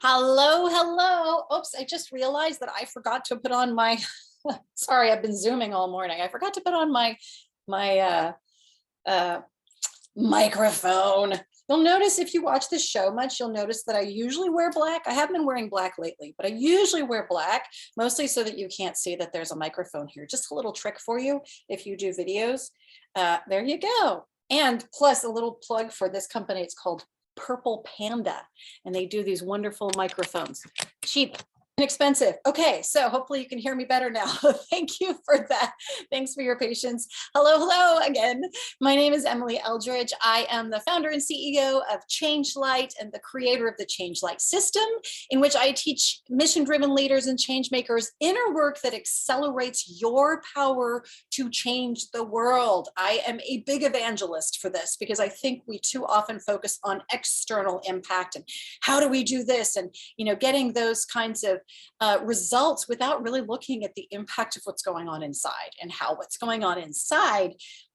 Hello, hello. Oops, I just realized that I forgot to put on my, sorry, I've been Zooming all morning. I forgot to put on my uh, microphone. You'll notice if you watch this show much, you'll notice that I usually wear black. I haven't been wearing black lately, but I usually wear black, mostly so that you can't see that there's a microphone here. Just a little trick for you if you do videos. There you go. And plus a little plug for this company. It's called Purple Panda, and they do these wonderful microphones. Cheap, inexpensive. Okay, so hopefully you can hear me better now. Thank you for that. Thanks for your patience. Hello, hello again. My name is Emily Eldridge. I am the founder and CEO of Change Light and the creator of the Change Light system, in which I teach mission-driven leaders and change makers inner work that accelerates your power to change the world. I am a big evangelist for this because I think we too often focus on external impact and how do we do this, and getting those kinds of results without really looking at the impact of what's going on inside, and how what's going on inside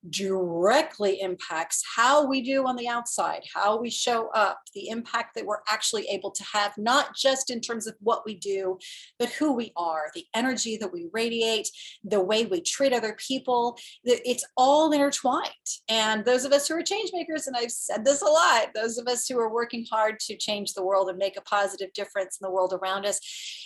directly impacts how we do on the outside, how we show up, the impact that we're actually able to have, not just in terms of what we do, but who we are, the energy that we radiate, the way we treat other people. It's all intertwined. And those of us who are change makers, and I've said this a lot, those of us who are working hard to change the world and make a positive difference in the world around us,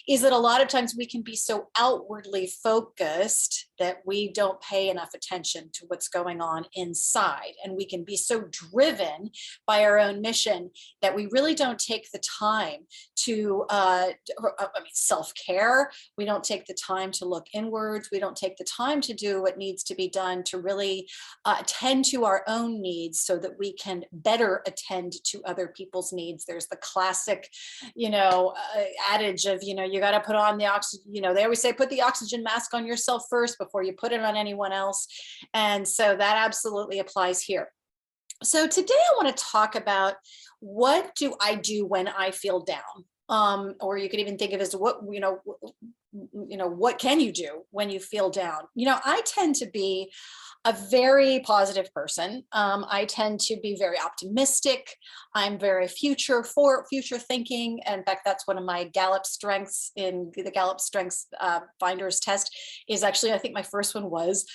is that a lot of times we can be so outwardly focused that we don't pay enough attention to what's going on inside. And we can be so driven by our own mission that we really don't take the time to, self-care. We don't take the time to look inwards. We don't take the time to do what needs to be done to really attend to our own needs so that we can better attend to other people's needs. There's the classic, adage of, you got to put on the oxygen, they always say, put the oxygen mask on yourself first before you put it on anyone else. And so that absolutely applies here. So today I want to talk about, what do I do when I feel down? Or you could even think of it as what can you do when you feel down? I tend to be a very positive person. I tend to be very optimistic. I'm very future thinking. In fact, that's one of my Gallup strengths in the Gallup Strengths Finders test. Is actually, I think my first one was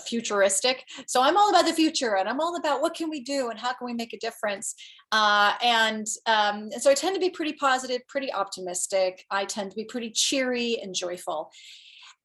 futuristic. So I'm all about the future, and I'm all about what can we do and how can we make a difference. So I tend to be pretty positive, pretty optimistic. I tend to be pretty cheery and joyful.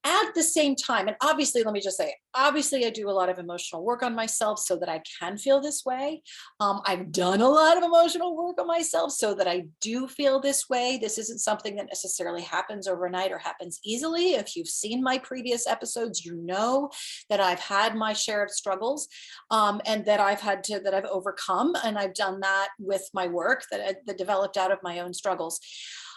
At the same time, and obviously, let me just say, obviously, I do a lot of emotional work on myself so that I can feel this way. I've done a lot of emotional work on myself so that I do feel this way. This isn't something that necessarily happens overnight or happens easily. If you've seen my previous episodes, you know that I've had my share of struggles, and that I've overcome, and I've done that with my work that developed out of my own struggles.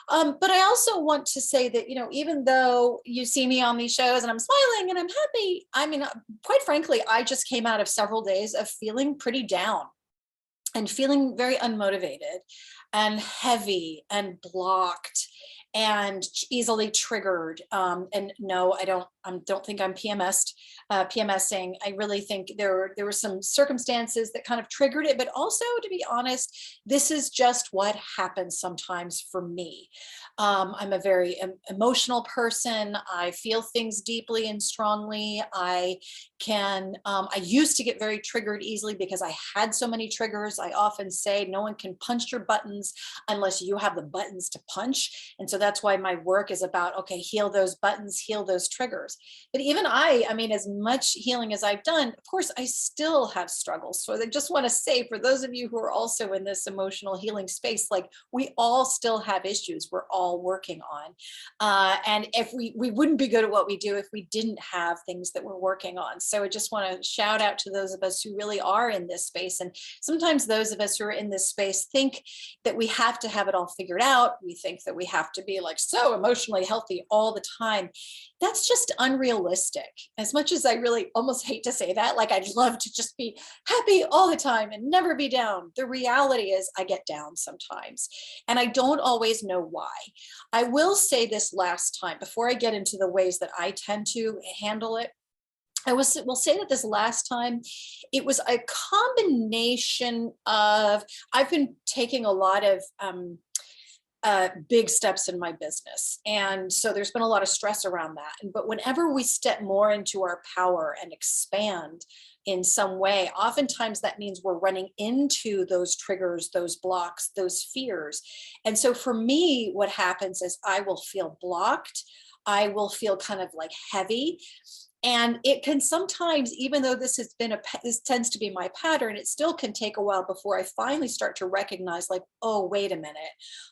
But I also want to say that, even though you see me on these shows and I'm smiling and I'm happy, I mean, quite frankly, I just came out of several days of feeling pretty down and feeling very unmotivated and heavy and blocked and easily triggered. And no, I don't think I'm PMSing. I really think there were some circumstances that kind of triggered it, but also, to be honest, this is just what happens sometimes for me. I'm a very emotional person. I feel things deeply and strongly. I used to get very triggered easily because I had so many triggers. I often say no one can punch your buttons unless you have the buttons to punch. And so that's why my work is about, okay, heal those buttons, heal those triggers. But even I mean, as much healing as I've done, of course, I still have struggles. So I just want to say, for those of you who are also in this emotional healing space, like, we all still have issues we're all working on. And if we wouldn't be good at what we do if we didn't have things that we're working on. So I just want to shout out to those of us who really are in this space. And sometimes those of us who are in this space think that we have to have it all figured out. We think that we have to be like so emotionally healthy all the time. That's just unrealistic. As much as I really almost hate to say that, like, I'd love to just be happy all the time and never be down. The reality is I get down sometimes, and I don't always know why. I will say this last time, before I get into the ways that I tend to handle it, I will say that this last time, it was a combination of, I've been taking a lot of big steps in my business. And so there's been a lot of stress around that. But whenever we step more into our power and expand in some way, oftentimes that means we're running into those triggers, those blocks, those fears. And so for me, what happens is I will feel blocked. I will feel kind of like heavy. And it can sometimes, even though this tends to be my pattern, it still can take a while before I finally start to recognize, like, oh, wait a minute,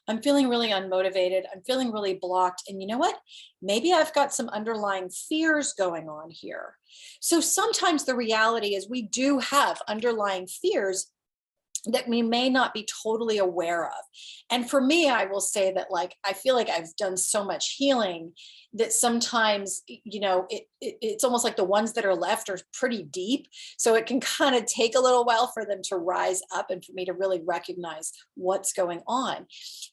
I'm feeling really unmotivated. I'm feeling really blocked. And you know what? Maybe I've got some underlying fears going on here. So sometimes the reality is we do have underlying fears that we may not be totally aware of. And for me, I will say that, like, I feel like I've done so much healing that sometimes, it's almost like the ones that are left are pretty deep. So it can kind of take a little while for them to rise up and for me to really recognize what's going on.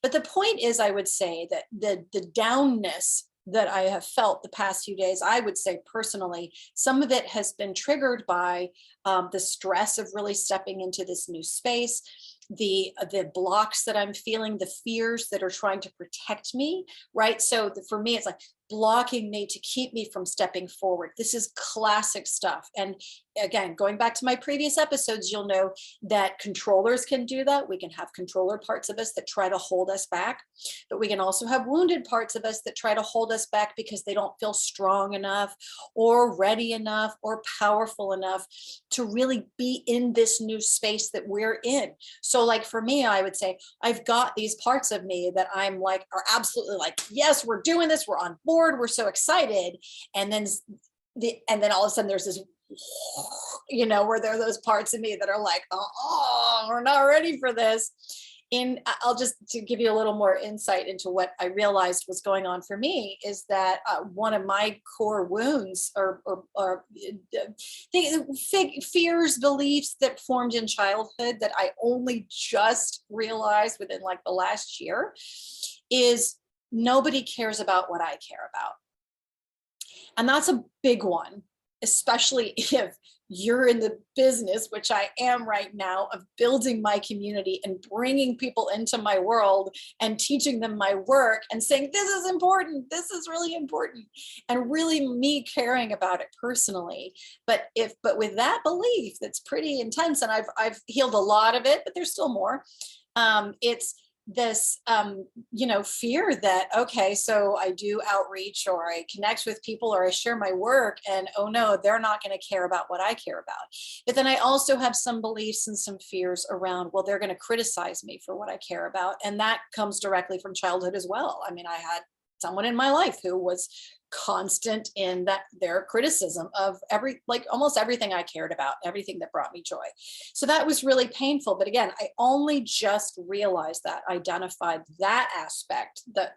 But the point is, I would say that the downness that I have felt the past few days, I would say personally, some of it has been triggered by the stress of really stepping into this new space, the blocks that I'm feeling, the fears that are trying to protect me, right? So for me, it's like blocking me to keep me from stepping forward. This is classic stuff. And again, going back to my previous episodes, you'll know that controllers can do that. We can have controller parts of us that try to hold us back, but we can also have wounded parts of us that try to hold us back because they don't feel strong enough or ready enough or powerful enough to really be in this new space that we're in. So like for me, I would say I've got these parts of me that I'm like, are absolutely like, yes, we're doing this. We're on board. We're so excited. And then all of a sudden there's this, where there are those parts of me that are like, oh, we're not ready for this. I'll just, to give you a little more insight into what I realized was going on for me, is that one of my core wounds or fears, beliefs that formed in childhood that I only just realized within like the last year is nobody cares about what I care about. And that's a big one, especially if you're in the business, which I am right now, of building my community and bringing people into my world and teaching them my work and saying, this is important, this is really important, and really me caring about it personally. But with that belief that's pretty intense, and I've healed a lot of it, but there's still more. It's this fear that, okay, so I do outreach or I connect with people or I share my work, and oh no, they're not going to care about what I care about. But then I also have some beliefs and some fears around, well, they're going to criticize me for what I care about. And that comes directly from childhood as well. I mean, I had someone in my life who was constant in their criticism of almost everything I cared about, everything that brought me joy. So that was really painful. But again, I only just realized that, identified that aspect, that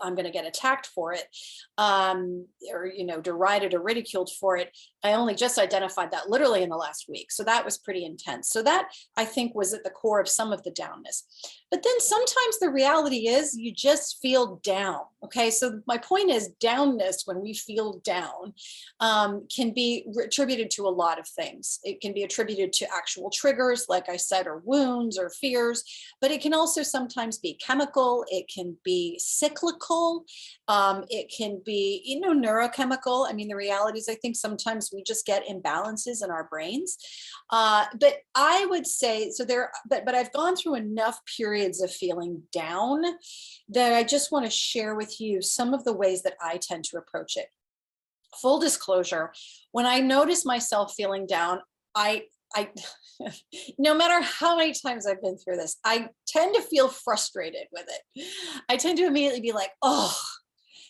I'm going to get attacked for it, or derided or ridiculed for it. I only just identified that literally in the last week. So that was pretty intense. So that, I think, was at the core of some of the downness. But then sometimes the reality is you just feel down. Okay. So my point is, downness, when we feel down, can be attributed to a lot of things. It can be attributed to actual triggers, like I said, or wounds or fears, but it can also sometimes be chemical. It can be cyclical. It can be, neurochemical. I mean, the reality is, I think sometimes we just get imbalances in our brains. But I would say, but I've gone through enough periods of feeling down that I just want to share with you some of the ways that I tend to approach it. Full disclosure, when I notice myself feeling down, I no matter how many times I've been through this, I tend to feel frustrated with it. I tend to immediately be like, oh,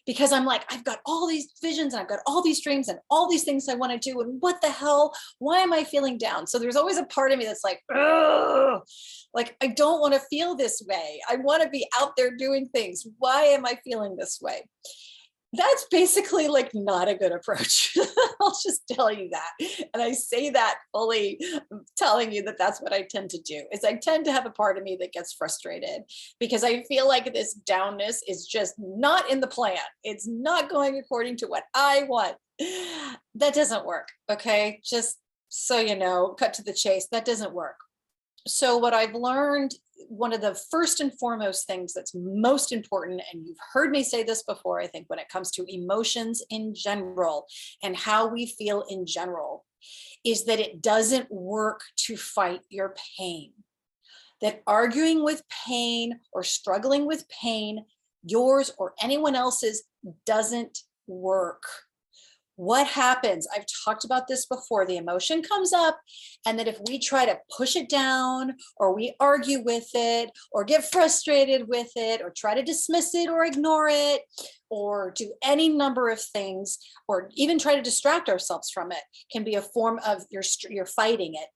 because I'm like, I've got all these visions and I've got all these dreams and all these things I want to do. And what the hell? Why am I feeling down? So there's always a part of me that's like, ugh, like, I don't want to feel this way. I want to be out there doing things. Why am I feeling this way? That's basically like not a good approach. I'll just tell you that. And I say that fully telling you that that's what I tend to do, is I tend to have a part of me that gets frustrated because I feel like this downness is just not in the plan. It's not going according to what I want. That doesn't work. Okay. Just so you know, cut to the chase. That doesn't work. So what I've learned, one of the first and foremost things that's most important, and you've heard me say this before, I think when it comes to emotions in general and how we feel in general, is that it doesn't work to fight your pain. That arguing with pain or struggling with pain, yours or anyone else's, doesn't work. What happens? I've talked about this before. The emotion comes up, and that if we try to push it down, or we argue with it, or get frustrated with it, or try to dismiss it or ignore it, or do any number of things, or even try to distract ourselves from it, can be a form of you're fighting it.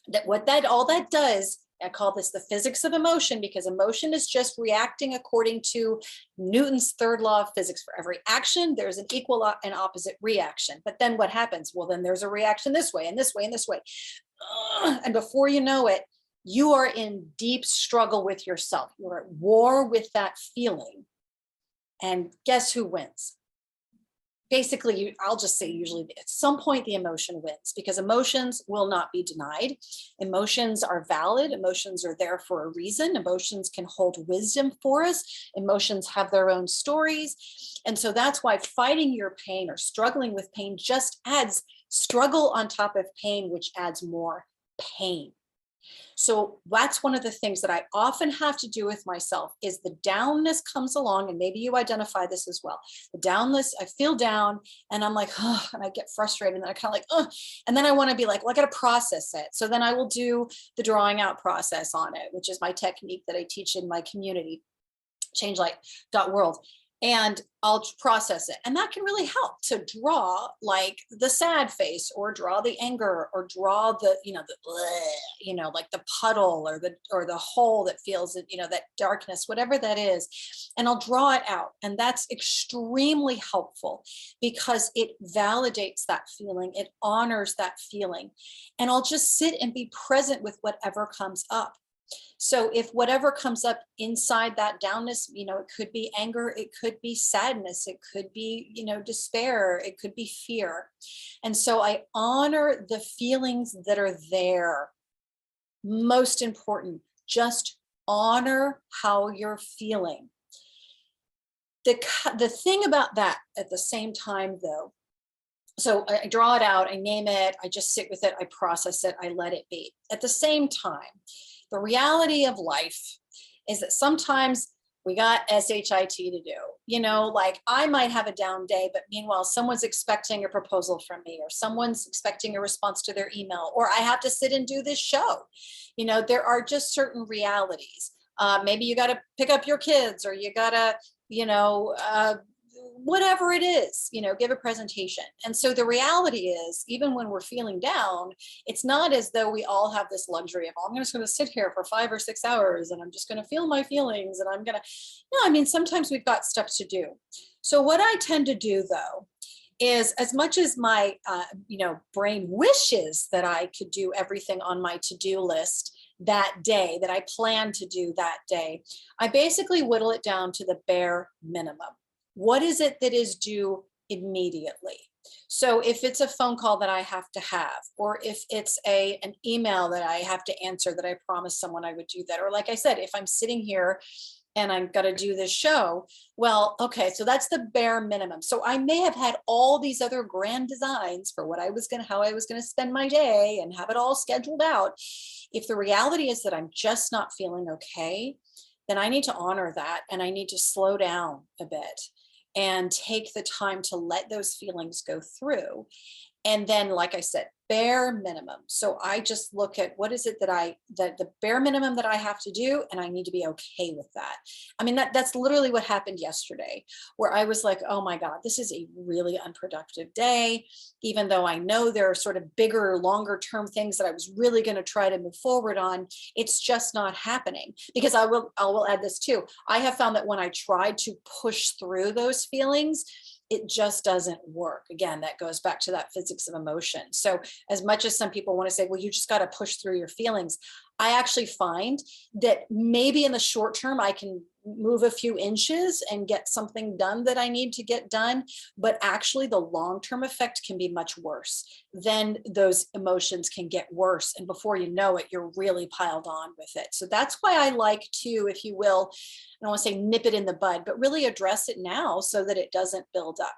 That what that all that does, I call this the physics of emotion, because emotion is just reacting according to Newton's third law of physics. For every action, there's an equal and opposite reaction. But then what happens? Well, then there's a reaction this way and this way and this way. And before you know it, you are in deep struggle with yourself. You're at war with that feeling. And guess who wins? Basically, I'll just say usually at some point the emotion wins, because emotions will not be denied. Emotions are valid. Emotions are there for a reason. Emotions can hold wisdom for us. Emotions have their own stories. And so that's why fighting your pain or struggling with pain just adds struggle on top of pain, which adds more pain. So that's one of the things that I often have to do with myself, is the downness comes along, and maybe you identify this as well. The downness, I feel down and I'm like, oh, and I get frustrated, and then I kind of like, oh, and then I want to be like, well, I got to process it. So then I will do the drawing out process on it, which is my technique that I teach in my community, changelight.world. And I'll process it. And that can really help to draw like the sad face, or draw the anger, or draw the, like the puddle, or the hole that feels it, that darkness, whatever that is. And I'll draw it out. And that's extremely helpful, because it validates that feeling. It honors that feeling. And I'll just sit and be present with whatever comes up. So if whatever comes up inside that downness, it could be anger, it could be sadness, it could be, despair, it could be fear. And so I honor the feelings that are there. Most important, just honor how you're feeling. The thing about that at the same time, though, so I draw it out, I name it, I just sit with it, I process it, I let it be. At the same time, the reality of life is that sometimes we got SHIT to do. Like I might have a down day, but meanwhile, someone's expecting a proposal from me, or someone's expecting a response to their email, or I have to sit and do this show. There are just certain realities. Maybe you got to pick up your kids, or you got to, whatever it is, give a presentation. And so the reality is, even when we're feeling down, it's not as though we all have this luxury of, oh, I'm just going to sit here for 5 or 6 hours and I'm just going to feel my feelings, and I'm going to, no, I mean, sometimes we've got stuff to do. So what I tend to do, though, is, as much as my, brain wishes that I could do everything on my to-do list that day, that I plan to do that day, I basically whittle it down to the bare minimum. What is it that is due immediately? So if it's a phone call that I have to have, or if it's an email that I have to answer that I promised someone I would do that, or like I said, if I'm sitting here and I'm going to do this show, well, okay, so that's the bare minimum. So I may have had all these other grand designs for how I was going to spend my day and have it all scheduled out. If the reality is that I'm just not feeling okay, then I need to honor that, and I need to slow down a bit and take the time to let those feelings go through. And then, like I said, bare minimum. So I just look at what is it that the bare minimum that I have to do, and I need to be okay with that. I mean, that's literally what happened yesterday, where I was like, oh my God, this is a really unproductive day, even though I know there are sort of bigger, longer term things that I was really going to try to move forward on. It's just not happening, because I will add this too. I have found that when I try to push through those feelings, it just doesn't work. Again, that goes back to that physics of emotion. So as much as some people want to say, well, you just got to push through your feelings, I actually find that maybe in the short term, I can move a few inches and get something done that I need to get done. But actually, the long term effect can be much worse. Then those emotions can get worse. And before you know it, you're really piled on with it. So that's why I like to, if you will, I don't want to say nip it in the bud, but really address it now so that it doesn't build up.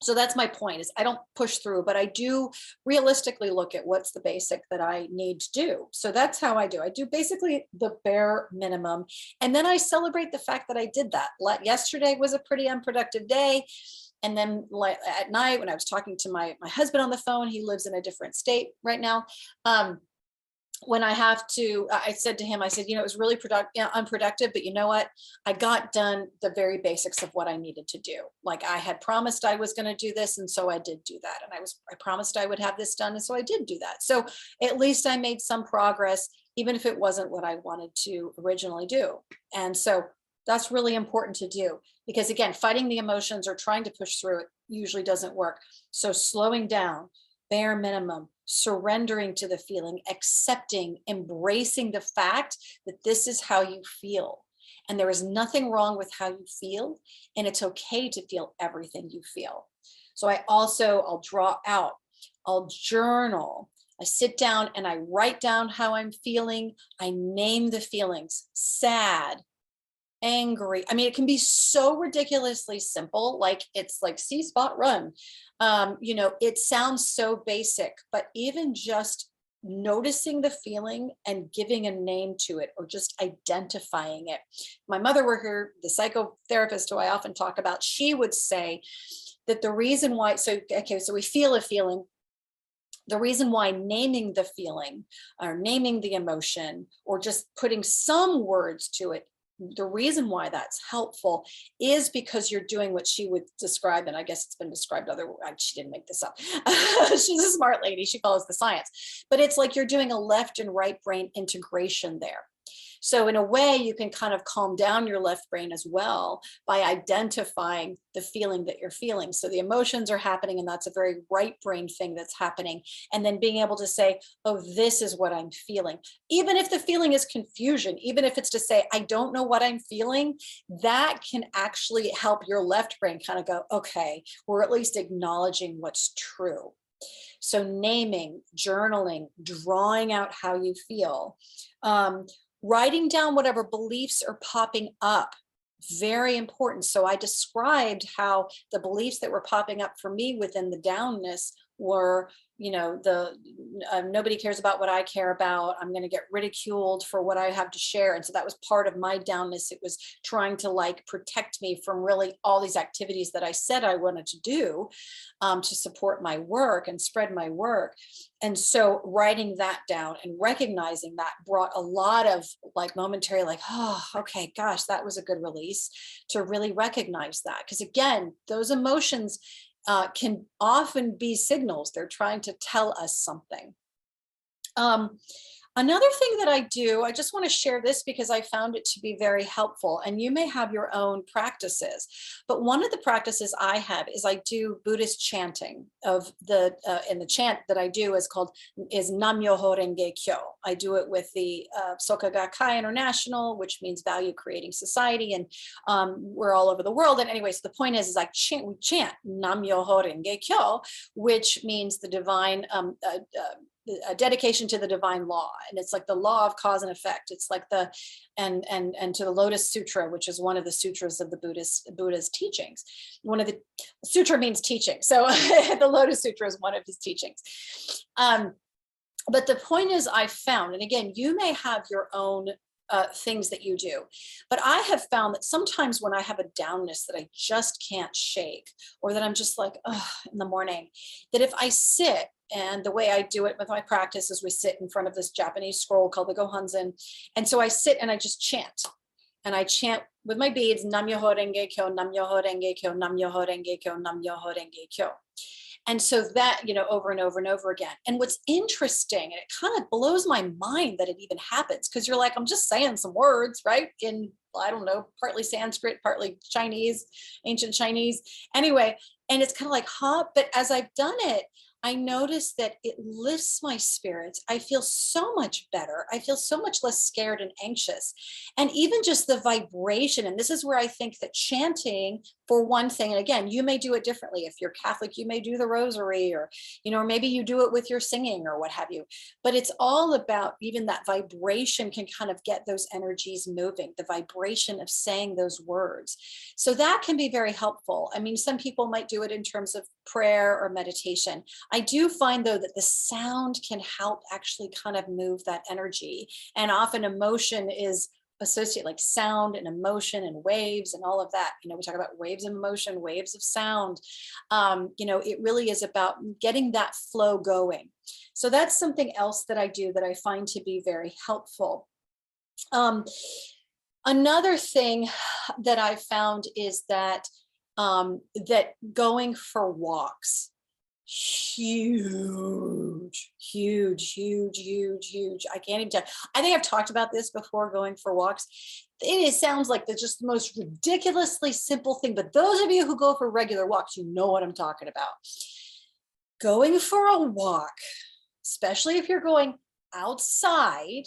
So that's my point, is I don't push through, but I do realistically look at what's the basic that I need to do. So that's how I do. I do basically the bare minimum. And then I celebrate the fact that I did that. Yesterday was a pretty unproductive day. And then at night when I was talking to my husband on the phone, he lives in a different state right now. When I have to, I said to him, I said, it was really unproductive, but you know what? I got done the very basics of what I needed to do. Like I had promised I was going to do this. And so I did do that. And I promised I would have this done. And so I did do that. So at least I made some progress, even if it wasn't what I wanted to originally do. And so that's really important to do, because again, fighting the emotions or trying to push through it usually doesn't work. So slowing down, bare minimum, surrendering to the feeling, accepting, embracing the fact that this is how you feel. And there is nothing wrong with how you feel. And it's okay to feel everything you feel. So I'll draw out, I'll journal. I sit down and I write down how I'm feeling. I name the feelings: sad, angry. I mean, it can be so ridiculously simple. Like it's like see, spot, run. It sounds so basic, but even just noticing the feeling and giving a name to it, or just identifying it. My mother were here, the psychotherapist who I often talk about, she would say that the reason why, so we feel a feeling. The reason why naming the feeling or naming the emotion or just putting some words to it, the reason why that's helpful is because you're doing what she would describe, and I guess it's been described she didn't make this up. She's a smart lady, she follows the science, but it's like you're doing a left and right brain integration there. So in a way, you can kind of calm down your left brain as well by identifying the feeling that you're feeling. So the emotions are happening, and that's a very right brain thing that's happening. And then being able to say, oh, this is what I'm feeling. Even if the feeling is confusion, even if it's to say, I don't know what I'm feeling, that can actually help your left brain kind of go, okay, we're at least acknowledging what's true. So naming, journaling, drawing out how you feel, writing down whatever beliefs are popping up, very important. So I described how the beliefs that were popping up for me within the downness were, nobody cares about what I care about. I'm going to get ridiculed for what I have to share. And so that was part of my downness. It was trying to protect me from really all these activities that I said I wanted to do to support my work and spread my work. And so writing that down and recognizing that brought a lot of momentary, oh, okay, gosh, that was a good release, to really recognize that. Because again, those emotions can often be signals. They're trying to tell us something. Another thing that I do, I just want to share this because I found it to be very helpful, and you may have your own practices, but one of the practices I have is I do Buddhist chanting and the chant that I do is Nam-myoho Renge Kyo. I do it with the Soka Gakkai International, which means Value Creating Society, and we're all over the world. And anyway, so the point is we chant Nam-myoho Renge Kyo, which means the divine a dedication to the divine law, and it's like the law of cause and effect. It's like and to the Lotus Sutra, which is one of the sutras of the Buddha's teachings. One of the sutra means teaching, so the Lotus Sutra is one of his teachings. But the point is, I found, and again, you may have your own things that you do, but I have found that sometimes when I have a downness that I just can't shake, or that I'm just in the morning, that if I sit, and the way I do it with my practice is we sit in front of this Japanese scroll called the Gohonzon. And so I sit and I just chant. And I chant with my beads, Nam-myoho Renge Kyo, Nam-myoho Renge Kyo, Nam-myoho Renge Kyo, Nam-myoho Renge Kyo. And so that, over and over and over again. And what's interesting, and it kind of blows my mind that it even happens, because you're like, I'm just saying some words, right? In, I don't know, partly Sanskrit, partly Chinese, ancient Chinese. Anyway, and it's kind of like, huh? But as I've done it, I notice that it lifts my spirits. I feel so much better. I feel so much less scared and anxious. And even just the vibration, and this is where I think that chanting, for one thing, and again, you may do it differently. If you're Catholic, you may do the rosary, or, or maybe you do it with your singing or what have you. But it's all about, even that vibration can kind of get those energies moving, the vibration of saying those words. So that can be very helpful. I mean, some people might do it in terms of prayer or meditation. I do find, though, that the sound can help actually kind of move that energy. And often emotion is associated, like sound and emotion and waves and all of that. We talk about waves of emotion, waves of sound. It really is about getting that flow going. So that's something else that I do that I find to be very helpful. Another thing that I found is that that going for walks, huge, huge, huge, huge, huge. I can't even tell. I think I've talked about this before, going for walks. Sounds like just the most ridiculously simple thing, but those of you who go for regular walks, you know what I'm talking about. Going for a walk, especially if you're going outside,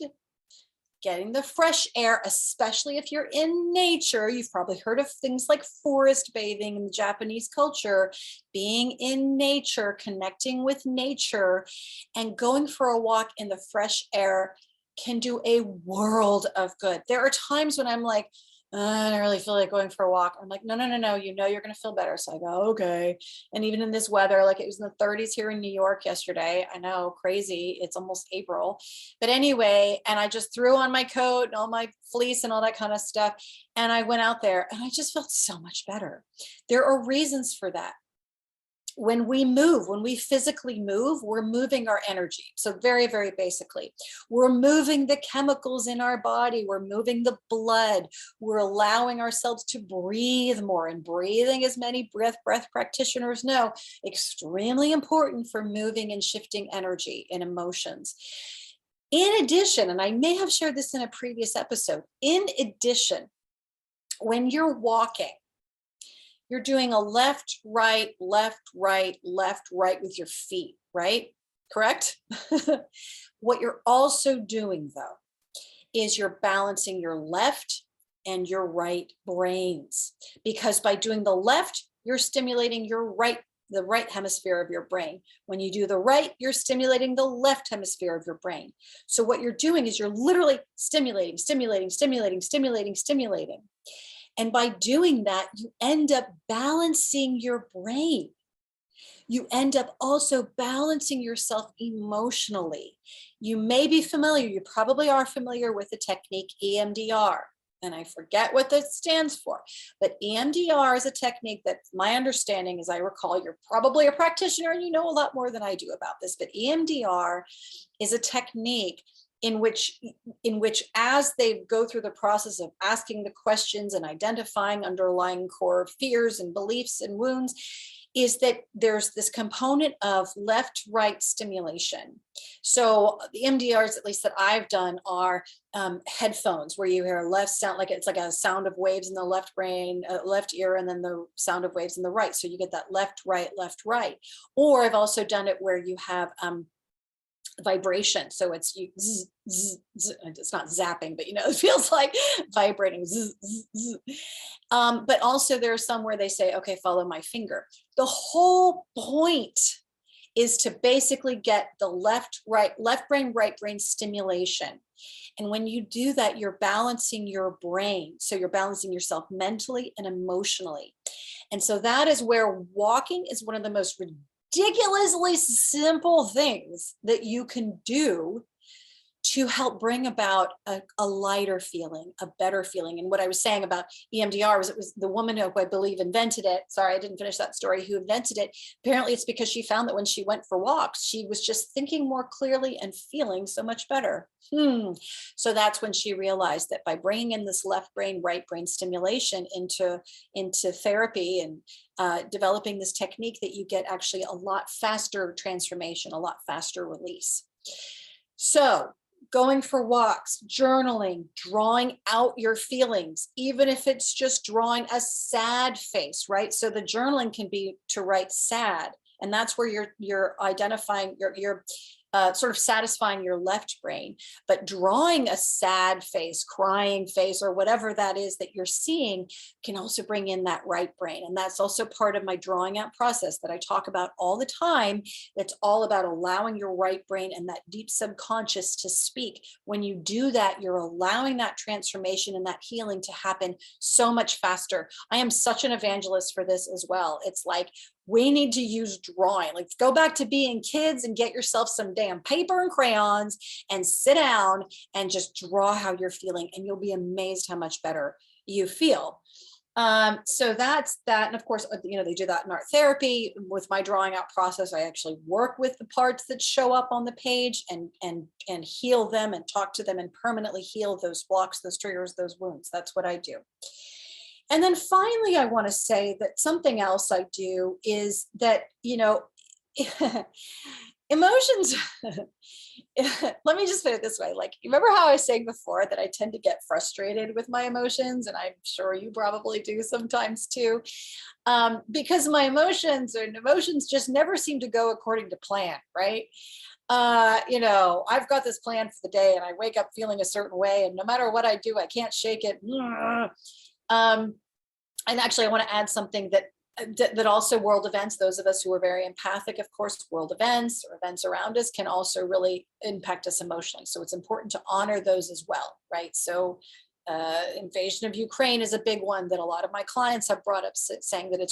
getting the fresh air, especially if you're in nature. You've probably heard of things like forest bathing in the Japanese culture, being in nature, connecting with nature, and going for a walk in the fresh air can do a world of good. There are times when I'm like, I don't really feel like going for a walk. I'm like, no, no, no, no, you're going to feel better. So I go, okay. And even in this weather, like it was in the 30s here in New York yesterday. I know, crazy. It's almost April. But anyway, and I just threw on my coat and all my fleece and all that kind of stuff. And I went out there and I just felt so much better. There are reasons for that. When we move, when we physically move, we're moving our energy. So very, very basically, we're moving the chemicals in our body. We're moving the blood. We're allowing ourselves to breathe more. And breathing, as many breath practitioners know, extremely important for moving and shifting energy and emotions. In addition, and I may have shared this in a previous episode, in addition, when you're walking, you're doing a left, right, left, right, left, right with your feet, right? Correct? What you're also doing, though, is you're balancing your left and your right brains. Because by doing the left, you're stimulating the right hemisphere of your brain. When you do the right, you're stimulating the left hemisphere of your brain. So what you're doing is you're literally stimulating. And by doing that, you end up balancing your brain. You end up also balancing yourself emotionally. You may be familiar, you probably are familiar with the technique EMDR. And I forget what that stands for, but EMDR is a technique that, my understanding, as I recall, you're probably a practitioner and you know a lot more than I do about this, but EMDR is a technique in which as they go through the process of asking the questions and identifying underlying core fears and beliefs and wounds, is that there's this component of left-right stimulation. So the MDRs, at least that I've done, are headphones where you hear a left sound, like it's like a sound of waves in the left brain, left ear, and then the sound of waves in the right. So you get that left, right, left, right. Or I've also done it where you have vibration. So it's you, zzz, zzz, zzz. It's not zapping, but it feels like vibrating. Zzz, zzz, zzz. But also there are some where they say, okay, follow my finger. The whole point is to basically get the left brain, right brain stimulation. And when you do that, you're balancing your brain. So you're balancing yourself mentally and emotionally. And so that is where walking is one of the most ridiculously simple things that you can do to help bring about a lighter feeling, a better feeling. And what I was saying about EMDR was, it was the woman who I believe invented it. Sorry, I didn't finish that story, who invented it. Apparently it's because she found that when she went for walks, she was just thinking more clearly and feeling so much better. So that's when she realized that by bringing in this left brain, right brain stimulation into therapy and developing this technique, that you get actually a lot faster transformation, a lot faster release. So going for walks, journaling, drawing out your feelings, even if it's just drawing a sad face, right? So the journaling can be to write sad And that's where you're identifying, you're sort of satisfying your left brain. But drawing a sad face, crying face, or whatever that is that you're seeing can also bring in that right brain. And that's also part of my drawing out process that I talk about all the time. It's all about allowing your right brain and that deep subconscious to speak. When you do that, you're allowing that transformation and that healing to happen so much faster. I am such an evangelist for this as well. It's like, we need to use drawing. Like, go back to being kids and get yourself some damn paper and crayons and sit down and just draw how you're feeling, and you'll be amazed how much better you feel. So that's that. And of course, they do that in art therapy. With my drawing out process, I actually work with the parts that show up on the page and heal them and talk to them and permanently heal those blocks, those triggers, those wounds. That's what I do. And then finally, I want to say that something else I do is that, emotions, let me just put it this way. Like, you remember how I was saying before that I tend to get frustrated with my emotions, and I'm sure you probably do sometimes too, because my emotions just never seem to go according to plan, right? I've got this plan for the day and I wake up feeling a certain way, and no matter what I do, I can't shake it. And actually, I want to add something that also world events, those of us who are very empathic, of course, world events or events around us can also really impact us emotionally. So it's important to honor those as well, right? So invasion of Ukraine is a big one that a lot of my clients have brought up, saying that it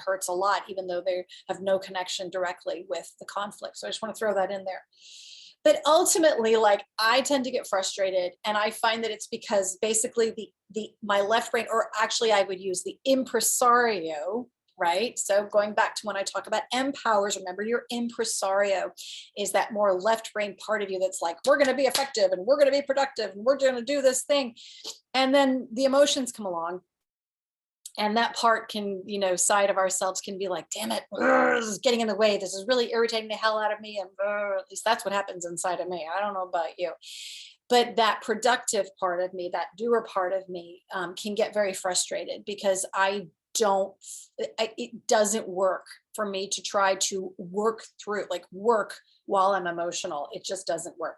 hurts a lot, even though they have no connection directly with the conflict. So I just want to throw that in there. But ultimately, like, I tend to get frustrated, and I find that it's because basically my left brain, or actually I would use the impresario, right? So going back to when I talk about empowers, remember your impresario is that more left brain part of you that's like, we're going to be effective and we're going to be productive and we're going to do this thing. And then the emotions come along. And that part can, side of ourselves can be like, damn it, this is getting in the way. This is really irritating the hell out of me. And at least that's what happens inside of me. I don't know about you. But that productive part of me, that doer part of me, can get very frustrated because it doesn't work for me to try to work while I'm emotional. It just doesn't work.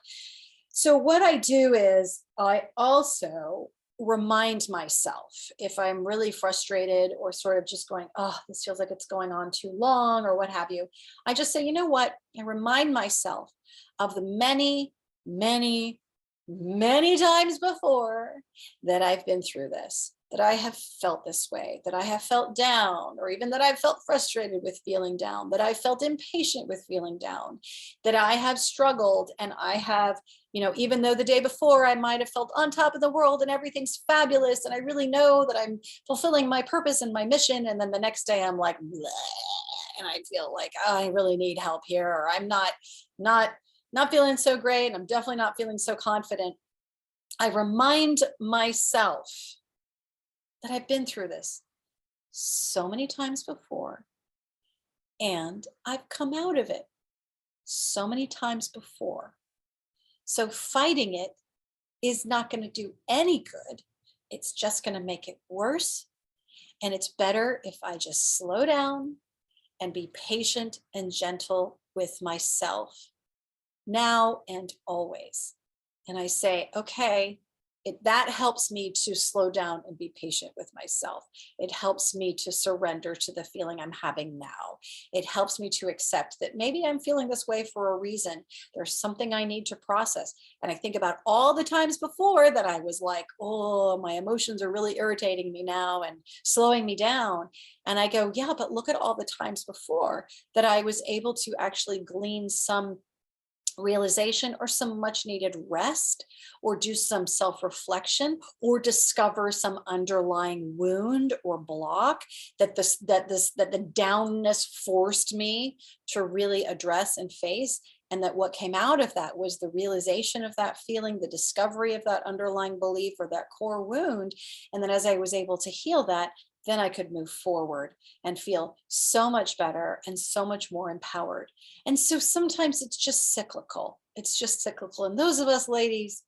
So what I do is I also remind myself, if I'm really frustrated or sort of just going, oh, this feels like it's going on too long or what have you, I just say, you know what? I remind myself of the many, many, many times before that I've been through this, that I have felt this way, that I have felt down, or even that I've felt frustrated with feeling down, that I felt impatient with feeling down, that I have struggled, and I have, even though the day before I might have felt on top of the world and everything's fabulous, and I really know that I'm fulfilling my purpose and my mission, and then the next day I'm like, bleh, and I feel like, oh, I really need help here, or I'm not feeling so great, and I'm definitely not feeling so confident. I remind myself that I've been through this so many times before, and I've come out of it so many times before. So fighting it is not going to do any good. It's just going to make it worse. And it's better if I just slow down and be patient and gentle with myself now and always. And I say, okay, that helps me to slow down and be patient with myself. It helps me to surrender to the feeling I'm having now. It helps me to accept that maybe I'm feeling this way for a reason. There's something I need to process. And I think about all the times before that I was like, oh, my emotions are really irritating me now and slowing me down. And I go, yeah, but look at all the times before that I was able to actually glean some realization or some much needed rest, or do some self-reflection, or discover some underlying wound or block that the downness forced me to really address and face. And that what came out of that was the realization of that feeling, the discovery of that underlying belief or that core wound. And then as I was able to heal that, then I could move forward and feel so much better and so much more empowered. And so sometimes it's just cyclical. It's just cyclical. And those of us ladies,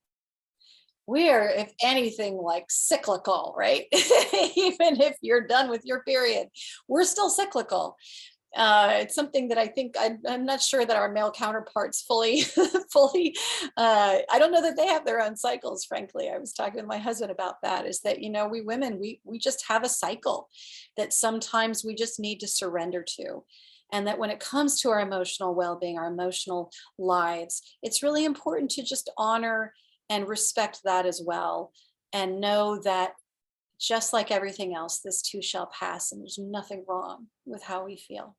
we're, if anything, like cyclical, right? Even if you're done with your period, we're still cyclical. It's something that I think I'm not sure that our male counterparts fully, I don't know that they have their own cycles, frankly. I was talking with my husband about that, is that, we women, we just have a cycle that sometimes we just need to surrender to. And that when it comes to our emotional well-being, our emotional lives, it's really important to just honor and respect that as well. And know that just like everything else, this too shall pass, and there's nothing wrong with how we feel.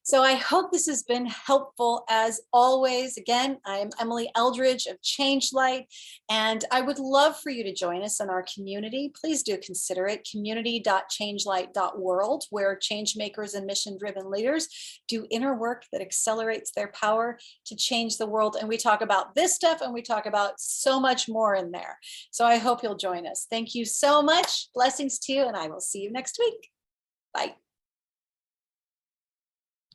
So I hope this has been helpful as always. Again, I am Emily Eldridge of Change Light, and I would love for you to join us in our community. Please do consider it, community.changelight.world, where change makers and mission-driven leaders do inner work that accelerates their power to change the world. And we talk about this stuff, and we talk about so much more in there. So I hope you'll join us. Thank you so much. Blessings to you, and I will see you next week. Bye.